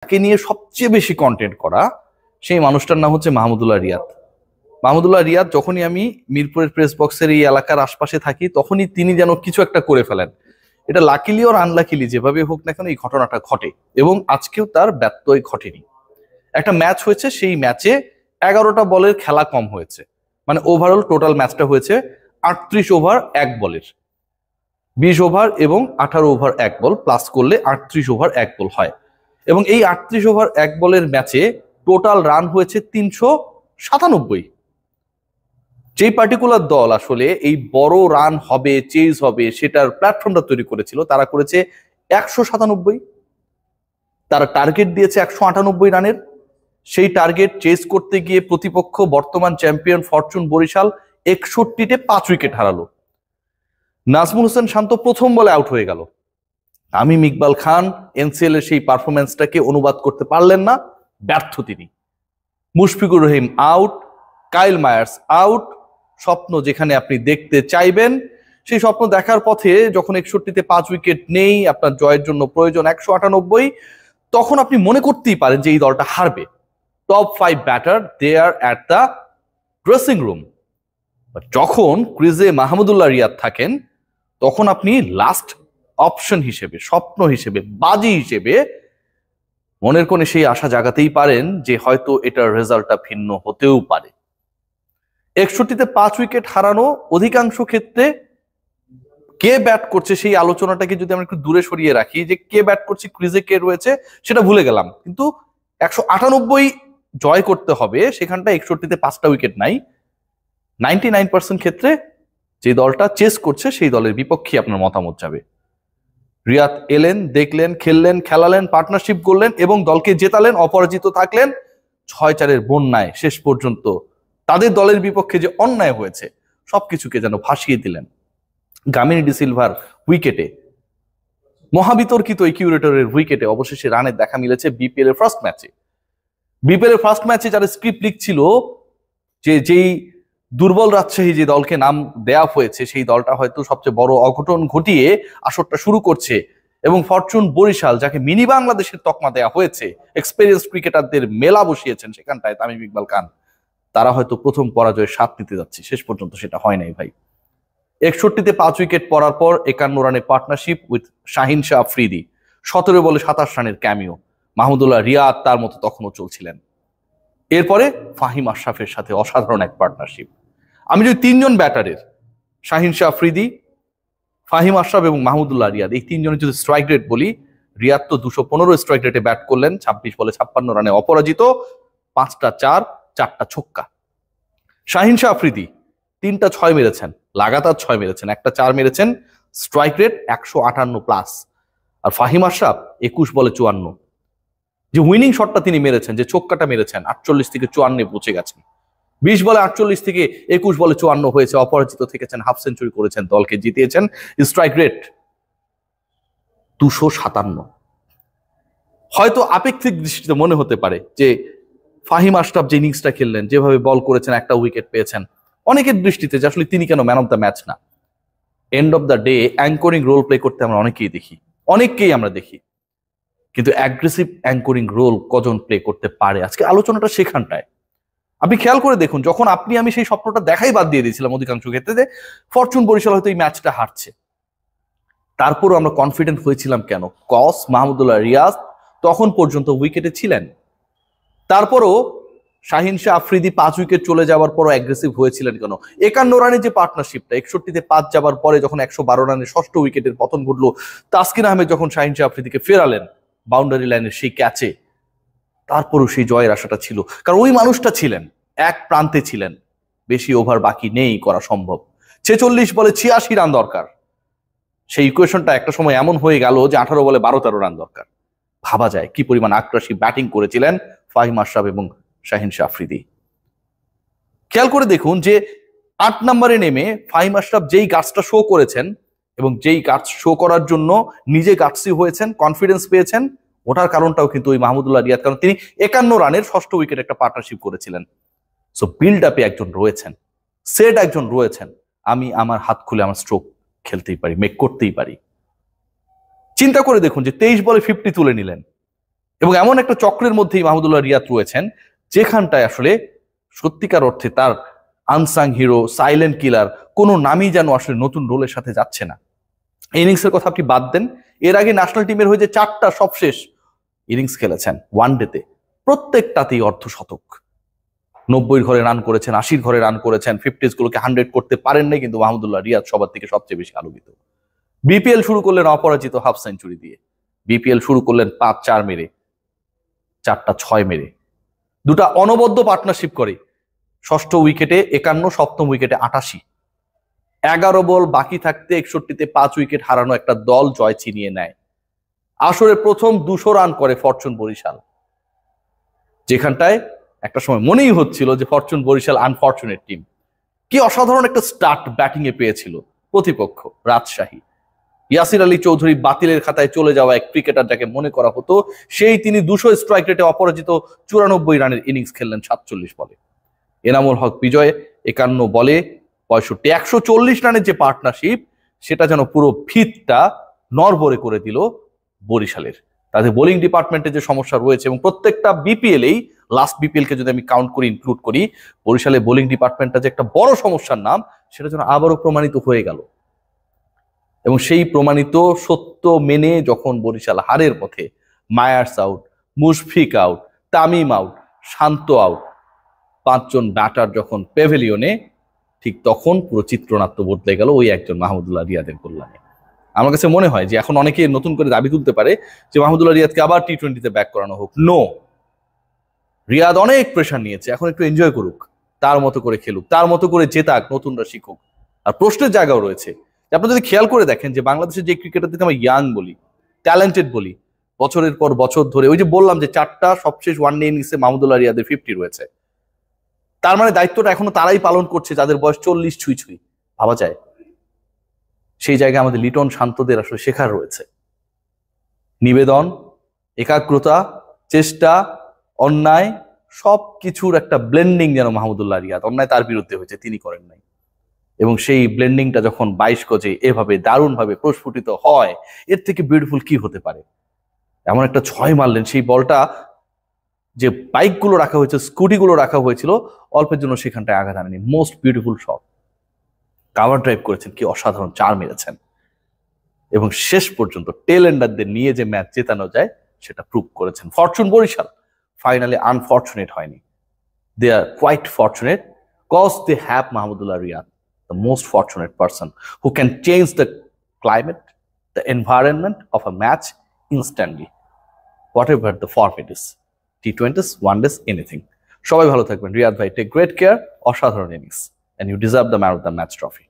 তাকে নিয়ে সবচেয়ে বেশি কন্টেন্ট করা সেই মানুষটার নাম হচ্ছে মাহমুদুল্লাহ রিয়াদ। মাহমুদুল্লাহ রিয়াদ, যখনই আমি মিরপুরের প্রেস বক্সের এই এলাকার আশপাশে থাকি তখনই তিনি যেন কিছু একটা করে ফেলেন। এটা লাকিলি ওর আনলাকিলি যেভাবে হোক না কেন এই ঘটনাটা ঘটে, এবং আজকেও তার ব্যত্যয় ঘটেনি। একটা ম্যাচ হয়েছে, সেই ম্যাচে 11টা বলের খেলা কম হয়েছে, মানে ওভারঅল টোটাল ম্যাচটা হয়েছে 38 ওভার 1 বলের। 20 ওভার এবং 18 ওভার 1 বল প্লাস করলে 38 ওভার 1 বল হয়, এবং এই 38 ওভার 1 বলের ম্যাচে টোটাল রান হয়েছে 397। যেই পার্টিকুলার দল আসলে এই বড় রান হবে, চেজ হবে, সেটার প্ল্যাটফর্মটা তৈরি করেছিল, তারা করেছে 197। তারা টার্গেট দিয়েছে 198 রানের। সেই টার্গেট চেজ করতে গিয়ে প্রতিপক্ষ বর্তমান চ্যাম্পিয়ন ফরচুন বরিশাল 61-তে 5 উইকেট হারালো। নাজমুল হোসেন শান্ত প্রথম বলে আউট হয়ে গেল। তামিম ইকবাল খান এনসিএল এর সেই পারফরমেন্সটাকে অনুবাদ করতে পারলেন না, ব্যর্থ তিনি। Mushfiqur Rahim out, Kyle Mayers out. স্বপ্ন যেখানে আপনি দেখতে চাইবেন সেই স্বপ্ন দেখার পথে যখন 61-তে 5 উইকেট নেই, আপনার জয়ের জন্য প্রয়োজন 198, তখন আপনি মনে করতেই পারেন যে এই দলটা হারবে। Top 5 batter they are at the dressing room. যখন ক্রিজে মাহমুদুল্লাহ রিয়াদ থাকেন তখন আপনি লাস্ট অপশন হিসেবে, স্বপ্ন হিসেবে, বাজি হিসেবে মনের কোণে সেই আশা জাগাতেই পারেন যে হয়তো এটার রেজাল্টটা ভিন্ন হতেও পারে। 61-তে 5 উইকেট হারানো, অধিকাংশ ক্ষেত্রে কে ব্যাট করছে সেই আলোচনাটাকে যদি আমরা একটু দূরে সরিয়ে রাখি, যে কে ব্যাট করছে, ক্রিজে কে রয়েছে সেটা ভুলে গেলাম, কিন্তু 198 জয় করতে হবে, সেখানটা 61-তে 5টা উইকেট নাই। 99% ক্ষেত্রে যে দলটা চেস করছে সেই দলের বিপক্ষে আপনার মতামত যাবে। রিয়াদ এলেন, দেখলেন, খেললেন, খেলালেন, পার্টনারশিপ করলেন এবং দলকে জেতালেন, অপরাজিত থাকলেন। 6-4-এর বন্যায় শেষ পর্যন্ত তাদের দলের বিপক্ষে যে অন্যায় হয়েছে সবকিছুকে যেন ভাসিয়ে দিলেন। গামিনী ডি সিলভার উইকেটে, মহাবিতর্কিত এই কিউরেটরের উইকেটে অবশেষে রানের দেখা মিলেছে বিপিএল এর ফার্স্ট ম্যাচে। বিপিএল এর ফার্স্ট ম্যাচে যারা স্ক্রিপ্ট লিখছিল যে যেই দুর্বল রাজশাহী যে দলকে নাম দেয়া হয়েছে সেই দলটা হয়তো সবচেয়ে বড় অঘটন ঘটিয়ে আসরটা শুরু করছে, এবং ফরচুন বরিশাল যাকে মিনি বাংলাদেশের তকমা দেয়া হয়েছে, এক্সপেরিয়েন্স ক্রিকেটারদের মেলা বসিয়েছেন সেখানটায় তামিম ইকবাল খান, তারা হয়তো প্রথম পরাজয়ের স্বাদ নিতে যাচ্ছে। শেষ পর্যন্ত সেটা হয় নাই ভাই। 61-তে 5 উইকেট পড়ার পর 51 রানের পার্টনারশিপ উইথ শাহিন শাহ আফ্রিদি, 17 বলে 27 রানের ক্যামিও। মাহমুদুল্লাহ রিয়াদ তার মতো তখনও চলছিলেন। এরপরে ফাহিম আশরাফের সাথে অসাধারণ এক পার্টনারশিপ। আমি যদি 3 জন ব্যাটারের, শাহিন শাহ আফ্রিদি, ফাহিম আশরাফ এবং মাহমুদুল্লাহ রিয়াদ, এই 3 জনের যদি স্ট্রাইক রেট বলি, রিয়াদ তো 215 স্ট্রাইক রেটে ব্যাট করলেন, 26 বলে 56 রানে অপরাজিত, 5টা 4, 4টা ছক্কা। শাহিন শাহ আফ্রিদি 3টা 6 মেরেছেন, লাগাতার 6 মেরেছেন, একটা 4 মেরেছেন, স্ট্রাইক রেট 158+। আর ফাহিম আশরাফ 21 বলে 54, যে উইনিং শটটা তিনি মেরেছেন, যে ছক্কাটা মেরেছেন, 48 থেকে 54 পৌঁছে গেছেন। 20 বলে 48 থেকে 21 বলে 54 হয়েছে, অপরাজিত থেকেছেন, হাফ সেঞ্চুরি করেছেন, দলকে জিতিয়েছেন। Strike rate 257। হয়তো আপেক্ষিক দৃষ্টিতে মনে হতে পারে যে ফাহিম আশরাফ যে ইনিংসটা খেললেন, যেভাবে বল করেছেন, একটা উইকেট পেয়েছেন, অনেকের দৃষ্টিতে যে আসলে তিনি কেন ম্যান অফ দ্য ম্যাচ না। End of the day anchoring role play করতে আমরা অনেককেই আমরা দেখি, কিন্তু অ্যাগ্রেসিভ অ্যাঙ্করিং রোল কজন প্লে করতে পারে, আজকে আলোচনাটা সেখানটায়। আপনি খেয়াল করে দেখুন, যখন আমি সেই স্বপ্নটা দেখাই বাদ দিয়ে দিয়েছিলাম অধিকাংশ ক্ষেত্রে যে ফরচুন বরিশাল হয়তো এই ম্যাচটা হারছে, তারপরও আমরা কনফিডেন্ট হয়েছিলাম কেন? কস মাহমুদুল্লাহ রিয়াজ তখন পর্যন্ত উইকেটে ছিলেন। তারপরও শাহিন শাহ আফ্রিদি 5 উইকেট চলে যাওয়ার পরও অ্যাগ্রেসিভ হয়েছিলেন কেন? 51 রানের যে পার্টনারশিপটা, 61-তে 5 যাবার পরে যখন 112 রানের ষষ্ঠ উইকেটের পতন ঘটলো, তাসকিন আহমেদ যখন শাহিন শাহ আফ্রিদিকে ফেরালেন বাউন্ডারি লাইনের সেই ক্যাচে, তারপরও সেই জয়ের আশাটা ছিল, কারণ ওই মানুষটা ছিলেন, এক প্রান্তে ছিলেন। বেশি ওভার বাকি নেই করা সম্ভব, 46 বলে 86 রান দরকার। সেই ইকুয়েশনটা একটা সময় এমন হয়ে গেল যে 18 বলে 12-13 রান দরকার। ভাবা যায় কি পরিমাণ আগ্রাসী ব্যাটিং করেছিলেন ফাহিম আশরাফ এবং শাহিন শাহ আফ্রিদি। খেয়াল করে দেখুন যে 8 নম্বরে নেমে ফাহিম আশরাফ যেই গাছটা শো করেছেন, এবং যেই গাছ শো করার জন্য নিজে গাছসি হয়েছেন, কনফিডেন্স পেয়েছেন, ওটার কারণটাও কিন্তু ওই মাহমুদুল্লাহ রিয়াদ, কারণ তিনি 51 রানের ষষ্ঠ উইকেট একটা পার্টনারশিপ করেছিলেন। সো বিল্ড আপে একজন রয়েছেন, সেট একজন রয়েছেন, আমি আমার হাত খুলে আমার স্ট্রোক খেলতেই পারি, মেক করতেই পারি। চিন্তা করে দেখুন যে 23 বলে 50 তুলে নিলেন, এবং এমন একটা চক্রের মধ্যেই মাহমুদুল্লাহ রিয়াদ রয়েছেন যেখানটায় আসলে সত্যিকার অর্থে তার আনসাং হিরো, সাইলেন্ট কিলার কোনো নামই যেন আসলে নতুন রোলের সাথে যাচ্ছে না। ইনিংসের কথা আপনি বাদ দেন, এর আগে ন্যাশনাল টিমের হয়ে যে 4টা সবশেষ ইনিংস খেলেছেন ওয়ানডেতে, প্রত্যেকটাতেই অর্ধশতক। 90 ঘরে রান করেছেন, 80 ঘরে রান করেছেন, 50s গুলোকে 100 করতে পারেন নাই, কিন্তু মাহমুদুল্লাহ রিয়াদ সবার থেকে সবচেয়ে বেশি আলোকিত। বিপিএল শুরু করলেন অপরাজিত হাফ সেঞ্চুরি দিয়ে, বিপিএল শুরু করলেন 5-4 মেরে, 4টা 6 মেরে, 2টা অনবদ্য পার্টনারশিপ করে, ষষ্ঠ উইকেটে 51, সপ্তম উইকেটে 88, 11 বল বাকি থাকতে 61-তে 5 উইকেট হারানো একটা দল জয় ছিনিয়ে নেয়। আসরে প্রথম 200 রান করে ফরচুন বরিশাল, যেখানটায় একটা সময় মনেই হচ্ছিল যে ফরচুন বরিশাল আনফরচুনেট টিম। কি অসাধারণ একটা স্টার্ট ব্যাটিং এ পেয়েছিল প্রতিপক্ষ রাজশাহী। ইয়াসির আলী চৌধুরী বাতিলের খাতায় চলে যাওয়া এক ক্রিকেটার যাকে মনে করা হতো, সেই তিনি 200 স্ট্রাইক রেটে অপরাজিত 94 রানের ইনিংস খেললেন 47 বলে। এনামুল হক বিজয় 51 বলে 65, 140 রানের যে পার্টনারশিপ, সেটা যেন পুরো ভিতটা নড়বড়ে করে দিল বরিশালের। তাদের বোলিং ডিপার্টমেন্টে যে সমস্যা রয়েছে, এবং প্রত্যেকটা বিপিএলেই, লাস্ট বিপিএল কে যদি আমি কাউন্ট করি, ইনক্লুড করি, বরিশালের বোলিং ডিপার্টমেন্টটা যে একটা বড় সমস্যার নাম, সেটা যেন আবারও প্রমাণিত হয়ে গেল। এবং সেই প্রমাণিত সত্য মেনে যখন বরিশাল হারের পথে, Mayers out, Mushfiq out, Tamim out, Shanto out, 5 জন ব্যাটার যখন প্যাভিলিয়নে, ঠিক তখন পুরো চিত্রনাট্য বদলে গেল ওই একজন মাহমুদুল্লাহ রিয়াদের কল্যাণে। আমার কাছে মনে হয় যে এখন অনেকে নতুন করে দাবি তুলতে পারে যে মাহমুদুল্লাহ রিয়াদকে আবার টি-20তে ব্যাক করানো হোক। নো, রিয়াদ অনেক প্রেশার নিয়েছে, এখন একটু এনজয় করুক, তার মতো করে খেলুক, তার মতো করে জেতাক, নতুনরা শিখুক। আর প্রশ্নের জায়গাও রয়েছে, আপনি যদি খেয়াল করে দেখেন যে বাংলাদেশের যে ক্রিকেটারদেরকে আমরা ইয়াং বলি, ট্যালেন্টেড বলি, বছরের পর বছর ধরে, ওই যে বললাম যে 4টা সবশেষ ওয়ানডে ইনিংসে মাহমুদুল্লাহ রিয়াদের 50 রয়েছে, তার মানে দায়িত্বটা এখনো তারাই পালন করছে যাদের বয়স 40 ছুঁই ছুঁই। ভাবা যায়? সেই জায়গায় আমাদের লিটন শান্তদের আসলে শেখার রয়েছে। নিবেদন, একাগ্রতা, চেষ্টা, অন্যায়, সবকিছুর একটা ব্লেন্ডিং যেন মাহমুদুল্লাহ রিয়াদ, অন্যায় তার বিরুদ্ধে হয়েছে, তিনি করেন নাই। এবং সেই ব্লেন্ডিংটা যখন 22 গজে এভাবে দারুণভাবে প্রস্ফুটিত হয়, এর থেকে বিউটিফুল কি হতে পারে? এমন একটা 6 মারলেন, সেই বলটা যে বাইকগুলো রাখা হয়েছে, স্কুটিগুলো রাখা হয়েছিল, অল্পের জন্য সেখানটায় আঘাত আনেনি। Most beautiful shot, cover drive করেছেন, কি অসাধারণ 4 মেরেছেন, এবং শেষ পর্যন্ত টেল এন্ডারদের নিয়ে যে ম্যাচ জেতানো যায় সেটা প্রুভ করেছেন। ফরচুন বরিশাল ফাইনালি আনফরচুনেট হয়নি, they are quite fortunate cause they have Mahmudullah Riyad, the most fortunate person who can change the climate, the environment of a match instantly, whatever the format is, T20s, one-days, anything. সবাই ভালো থাকবেন। রিয়াদ ভাই, take great care, অসাধারণ innings, and you deserve the man of the match trophy.